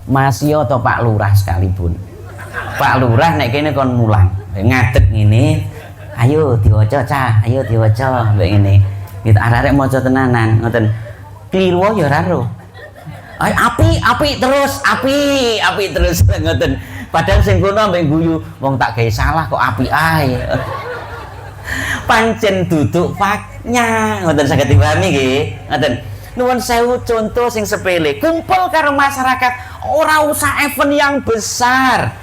Masio atau Pak Lurah sekalipun. Pak Lurah nek kene kon mulang ngadeg ngene, ayo diwaca cah, ayo diwaca mbek ngene. Kita arek-arek maca tenanan ngoten. Kliru ya ora ro. Ay api terus ngoten. Padahal sing kono mbek guyu wong tak gawe salah kok api ae. Pancen duduk faknya ngoten saged dipahami nggih. Ngoten. Nuwun sewu contoh sing sepele, kumpul karo masyarakat, ora usah event yang besar.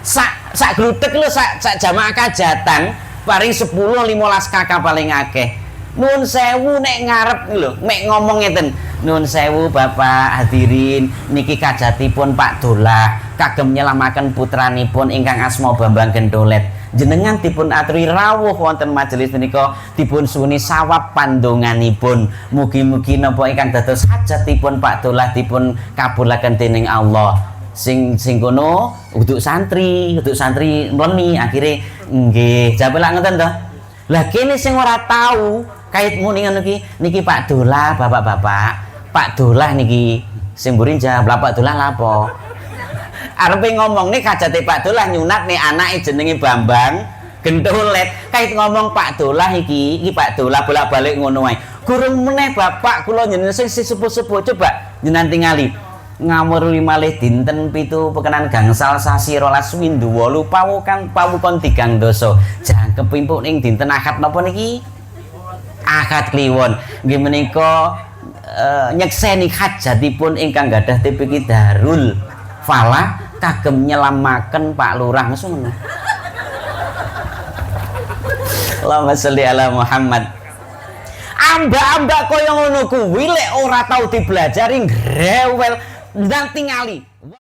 Sak glutek lho sak jamaah kajatan paling 10 15 kakak paling akeh. Nuwun sewu nek ngarep lho, mek ngomong ngeten. Nuwun sewu Bapak hadirin, niki kajatipun Pak Dolah kagem nyelamaken putranipun ingkang asma Bambang Gendolet. Jenengan dipun aturi rawuh wonten majelis menika, dipun suwuni sawab pandonganipun. Mugi-mugi napa ingkang dados hajatipun Pak Dolah dipun kabulaken dening Allah. Sing kono uduk santri mleni akhire nggih jape lak ngoten to. Lah kene sing ora tahu kait muni ngono niki Pak Dolah, bapak-bapak. Pak Dolah niki sing mburi jawab, "Lah Pak Dolah lapo?" Arepe ngomong nih kajate Pak Dolah nyunat nih anake jenenge Bambang Gendolet. Kait ngomong Pak Dolah iki Pak Dolah bolak-balik ngono wae. Gurung meneh Bapak kula njenengan sing sepuh-sepuh coba njenengan tingali. Ngamuruli malih dinten 7 pekenan gangsal sasi 12 windu 8 pawukan 3 dasa. Jangkep pimpuk ning dinten Ahad napa niki? Ahad kliwon. Nggih menika nyekseni hajatipun ingkang gadah TPQ Darul Falah kagem nyelamaken Pak Lurah ngono. Allahumma sholli ala Muhammad. Ambak-ambak kaya ngono kuwi lek ora tau dipelajari grewel ndang tingali.